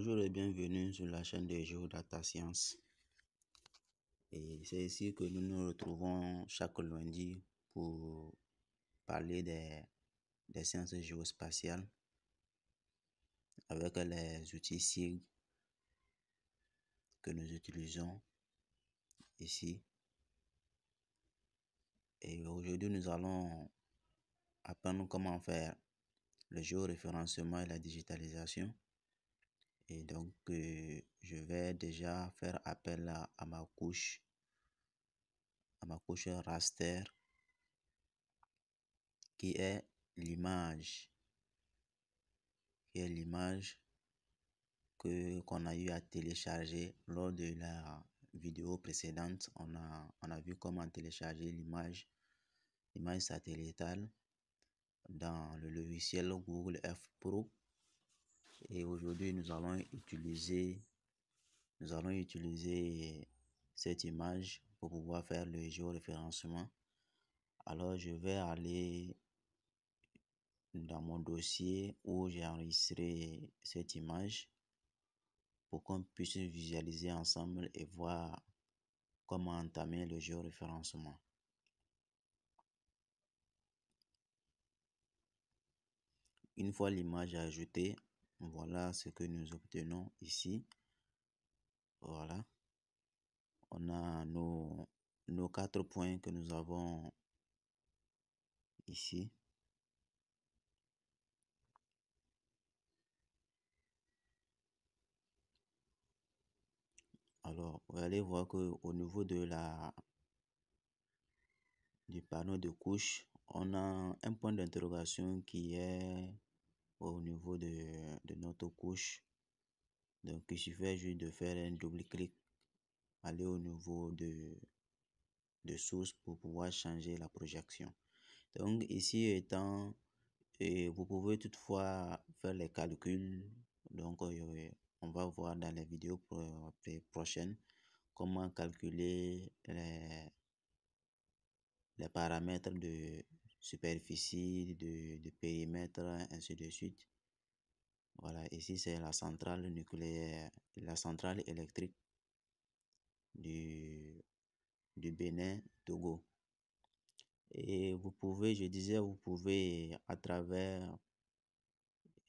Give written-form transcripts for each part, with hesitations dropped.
Bonjour et bienvenue sur la chaîne de Géodata Science. Et c'est ici que nous nous retrouvons chaque lundi pour parler des sciences géospatiales avec les outils SIG que nous utilisons ici. Et aujourd'hui, nous allons apprendre comment faire le géoréférencement et la digitalisation. Et donc, je vais déjà faire appel à ma couche raster qui est l'image qu'on a eu à télécharger lors de la vidéo précédente. On a vu comment télécharger l'image satellitale dans le logiciel Google Earth Pro. Et aujourd'hui, nous allons utiliser cette image pour pouvoir faire le géoréférencement. Alors, je vais aller dans mon dossier où j'ai enregistré cette image pour qu'on puisse visualiser ensemble et voir comment entamer le géoréférencement. Une fois l'image ajoutée, voilà ce que nous obtenons ici. Voilà. On a nos 4 points que nous avons ici. Alors, vous allez voir que au niveau du panneau de couche, on a un point d'interrogation qui est au niveau de notre couche. Donc, il suffit juste de faire un double-clic, aller au niveau de source pour pouvoir changer la projection. Donc, ici étant, vous pouvez toutefois faire les calculs. Donc, on va voir dans les vidéos prochaines comment calculer les paramètres de superficie, de périmètre, ainsi de suite. Voilà, ici c'est la centrale nucléaire, la centrale électrique du Bénin, Togo. Et vous pouvez à travers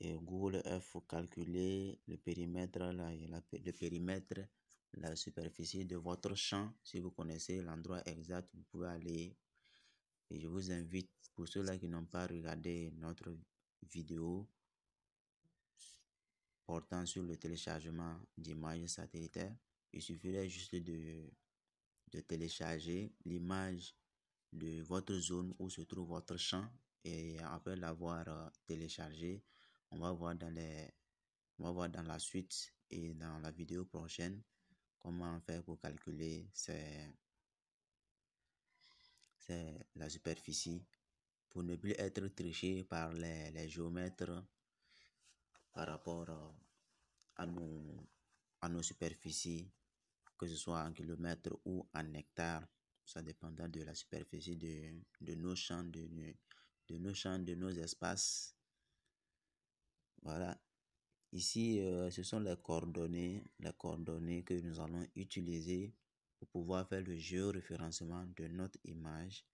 Google Earth calculer le périmètre, la superficie de votre champ. Si vous connaissez l'endroit exact, vous pouvez aller. Et je vous invite, pour ceux-là qui n'ont pas regardé notre vidéo portant sur le téléchargement d'images satellitaires, il suffirait juste de télécharger l'image de votre zone où se trouve votre champ, et après l'avoir téléchargé, on va voir dans la suite et dans la vidéo prochaine comment faire pour calculer la superficie pour ne plus être triché par les géomètres par rapport à nos superficies, que ce soit en kilomètres ou en hectares. Ça dépendra de la superficie de nos champs, de nos espaces. Voilà. Ici, ce sont les coordonnées que nous allons utiliser pour pouvoir faire le géoréférencement de notre image.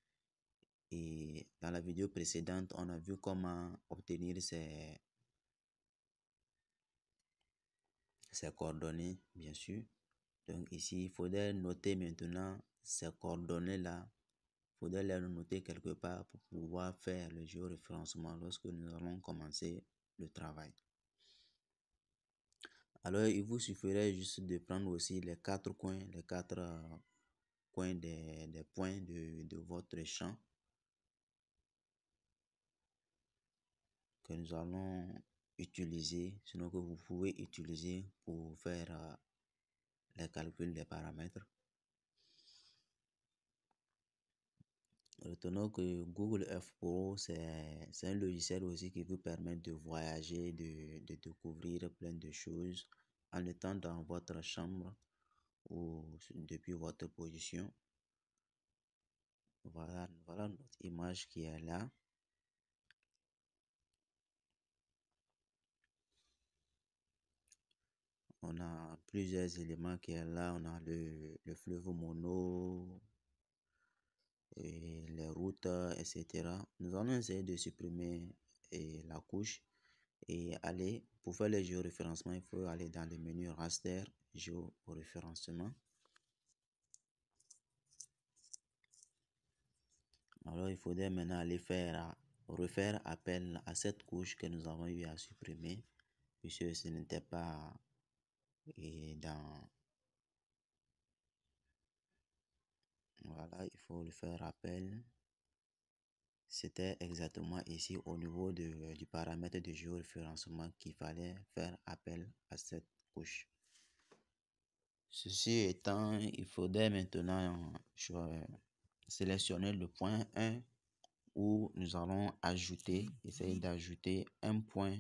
Et dans la vidéo précédente, on a vu comment obtenir ces coordonnées, bien sûr. Donc ici, il faudrait noter maintenant ces coordonnées-là. Il faudrait les noter quelque part pour pouvoir faire le géoréférencement lorsque nous allons commencer le travail. Alors, il vous suffirait juste de prendre aussi les 4 coins, coins des points de votre champ que nous allons utiliser, sinon que vous pouvez utiliser pour faire les calculs des paramètres. Retenons que Google Earth Pro, c'est un logiciel aussi qui vous permet de voyager, de découvrir plein de choses en étant dans votre chambre ou depuis votre position. Voilà notre image qui est là. On a plusieurs éléments qui est là. On a le fleuve Mono, et les routes, etc. Nous allons essayer de supprimer la couche et aller, pour faire le géoréférencement, il faut aller dans le menu raster géoréférencement. Alors, il faudrait maintenant aller refaire appel à cette couche que nous avons eu à supprimer, puisque ce n'était pas dans... Voilà, il faut le faire appel. C'était exactement ici au niveau du paramètre de géoréférencement qu'il fallait faire appel à cette couche. Ceci étant, il faudrait maintenant sélectionner le point 1 où nous allons essayer d'ajouter un point.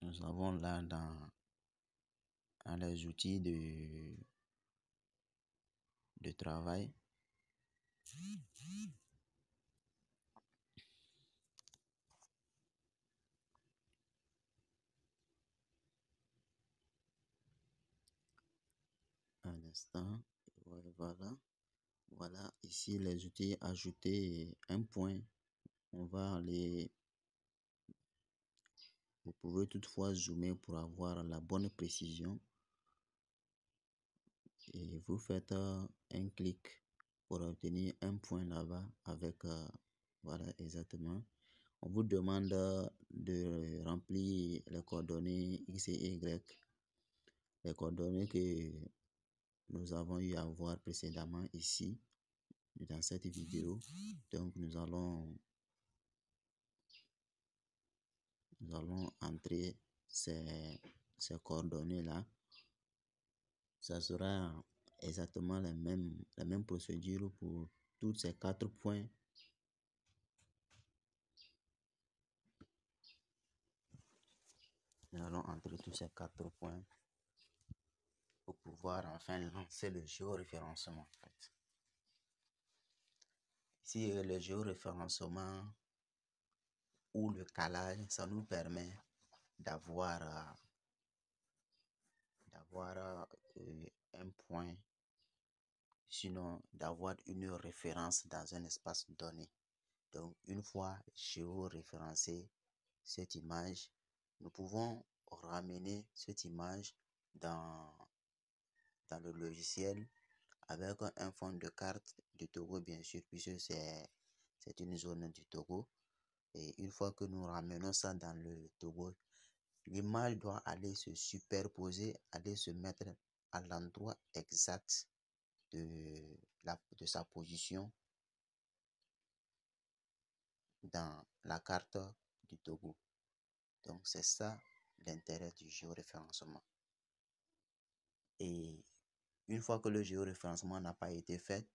Nous avons là dans les outils de travail. Un instant, voilà, ici les outils ajouter un point. On va aller, vous pouvez toutefois zoomer pour avoir la bonne précision et vous faites un clic pour obtenir un point là-bas avec, voilà, exactement. On vous demande de remplir les coordonnées X et Y, les coordonnées que nous avons eu à voir précédemment ici dans cette vidéo. Donc nous allons entrer ces coordonnées là. Ça sera exactement la même procédure pour tous ces 4 points. Nous allons entrer tous ces 4 points pour pouvoir enfin lancer le géoréférencement. En fait. Ici, le géoréférencement ou le calage, ça nous permet d'avoir un point, sinon d'avoir une référence dans un espace donné. Donc, une fois géoréférencé cette image, nous pouvons ramener cette image dans le logiciel avec un fond de carte du Togo, bien sûr, puisque c'est une zone du Togo. Et une fois que nous ramenons ça dans le Togo, l'image doit aller se superposer, aller se mettre à l'endroit exact de sa position dans la carte du Togo. Donc, c'est ça l'intérêt du géoréférencement. Et une fois que le géoréférencement n'a pas été fait,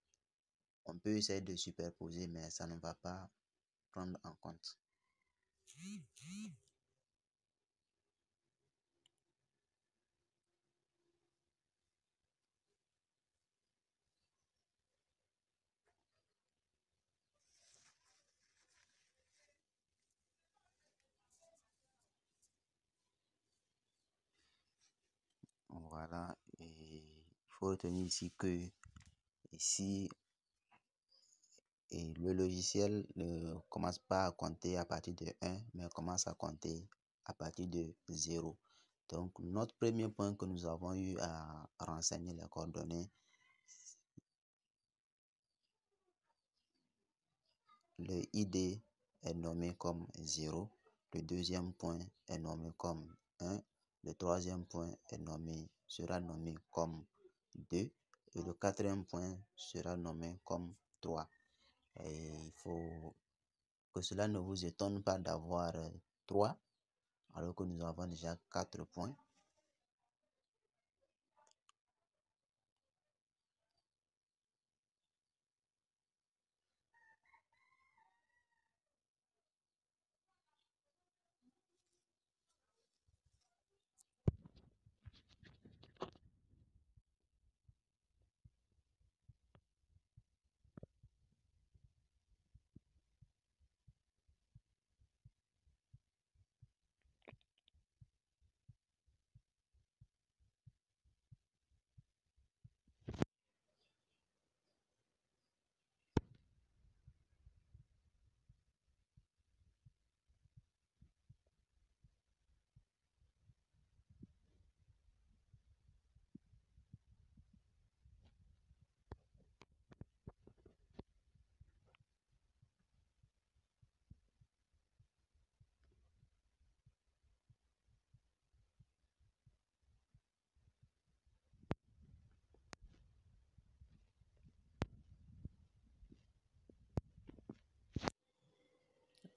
on peut essayer de superposer, mais ça ne va pas prendre en compte. Voilà, et il faut retenir ici que ici, et le logiciel ne commence pas à compter à partir de 1, mais commence à compter à partir de 0. Donc, notre premier point que nous avons eu à renseigner les coordonnées, le ID est nommé comme 0, le deuxième point est nommé comme 1, le troisième point sera nommé comme 2 et le quatrième point sera nommé comme 3. Et il faut que cela ne vous étonne pas d'avoir 3 alors que nous avons déjà 4 points.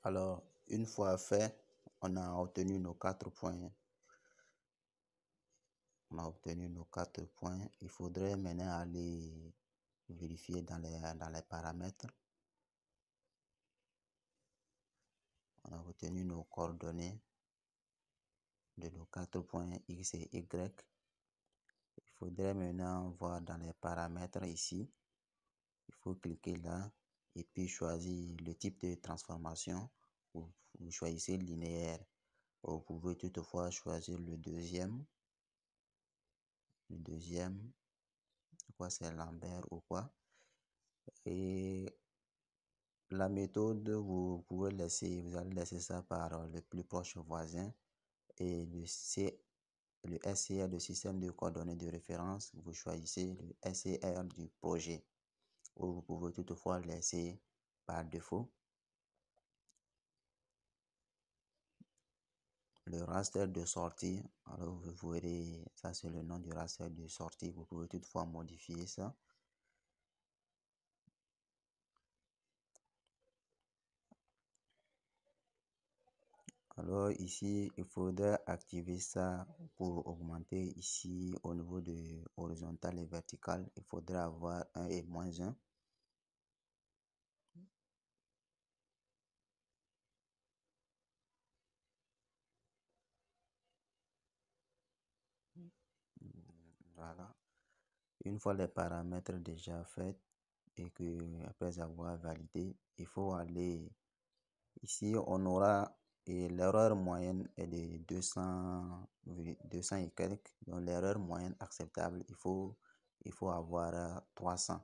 Alors, une fois fait, on a obtenu nos 4 points. On a obtenu nos 4 points. Il faudrait maintenant aller vérifier dans les paramètres. On a obtenu nos coordonnées de nos 4 points X et Y. Il faudrait maintenant voir dans les paramètres ici. Il faut cliquer là et puis choisir le type de transformation. Vous choisissez linéaire. Vous pouvez toutefois choisir le deuxième. Le deuxième, quoi, c'est Lambert ou quoi. Et la méthode, vous pouvez laisser, vous allez laisser ça par le plus proche voisin. Et le SCR, le système de coordonnées de référence, vous choisissez le SCR du projet. Ou vous pouvez toutefois laisser par défaut. Le raster de sortie, alors vous verrez, ça c'est le nom du raster de sortie. Vous pouvez toutefois modifier ça. Alors ici, il faudrait activer ça pour augmenter ici au niveau de horizontal et vertical. Il faudrait avoir 1 et moins 1. Voilà. Une fois les paramètres déjà faits et que après avoir validé, il faut aller ici, on aura et l'erreur moyenne est de 200 et quelques. Donc l'erreur moyenne acceptable, il faut avoir 300.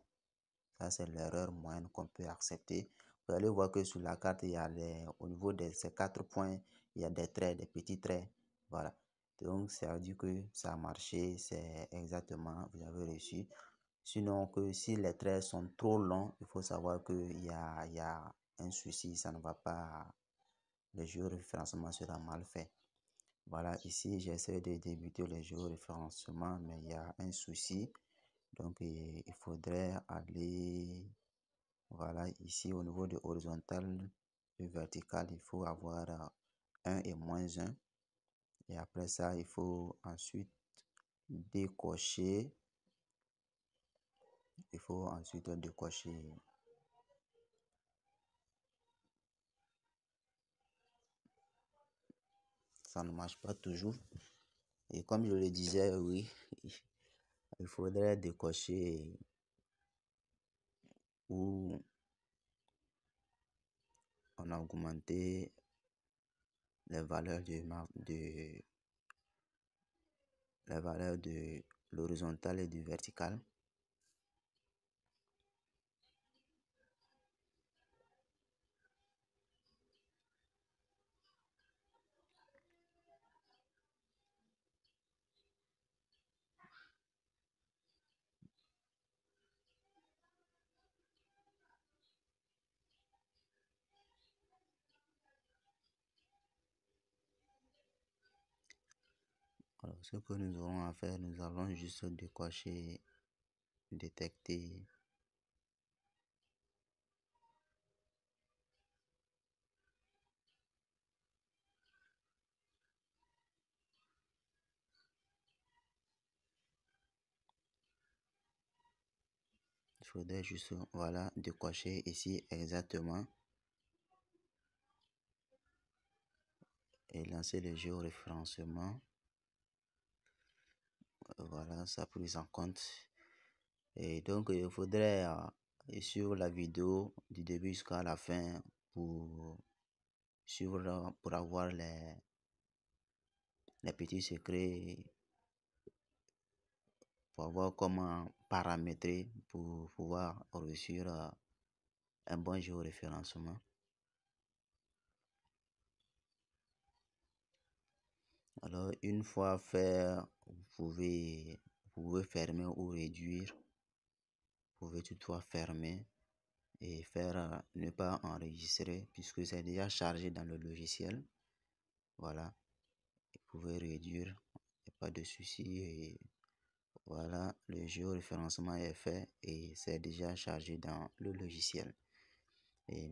Ça, c'est l'erreur moyenne qu'on peut accepter. Vous allez voir que sur la carte, il y a au niveau de ces 4 points, il y a des traits, des petits traits. Voilà. Donc, ça veut dire que ça a marché, c'est exactement, vous avez reçu. Sinon, que si les traits sont trop longs, il faut savoir qu'il y a un souci, ça ne va pas, le géoréférencement sera mal fait. Voilà, ici, j'essaie de débuter le géoréférencement, mais il y a un souci. Donc, il faudrait aller, voilà, ici au niveau de horizontal et vertical, il faut avoir 1 et moins 1. Et après ça, il faut ensuite décocher. Il faut ensuite décocher. Ça ne marche pas toujours. Et comme je le disais, oui, il faudrait décocher où on a augmenté les valeurs de l'horizontal et du vertical. Alors, ce que nous aurons à faire, nous allons juste décocher, détecter. Il faudrait juste, voilà, décocher ici exactement et lancer le géoréférencement. Voilà, ça prise en compte. Et donc, il faudrait suivre la vidéo du début jusqu'à la fin pour suivre, pour avoir les petits secrets, pour voir comment paramétrer pour pouvoir réussir un bon géoréférencement. Alors, une fois fait, vous pouvez fermer ou réduire. Vous pouvez toutefois fermer et faire ne pas enregistrer puisque c'est déjà chargé dans le logiciel. Voilà. Vous pouvez réduire, il n'y a pas de souci. Et voilà, le géoréférencement est fait et c'est déjà chargé dans le logiciel. Et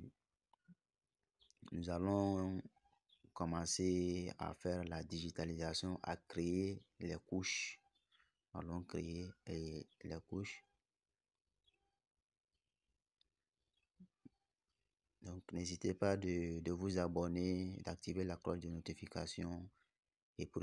nous allons commencer à faire la digitalisation, à créer les couches. Allons créer les couches. Donc, n'hésitez pas de vous abonner, d'activer la cloche de notification et pour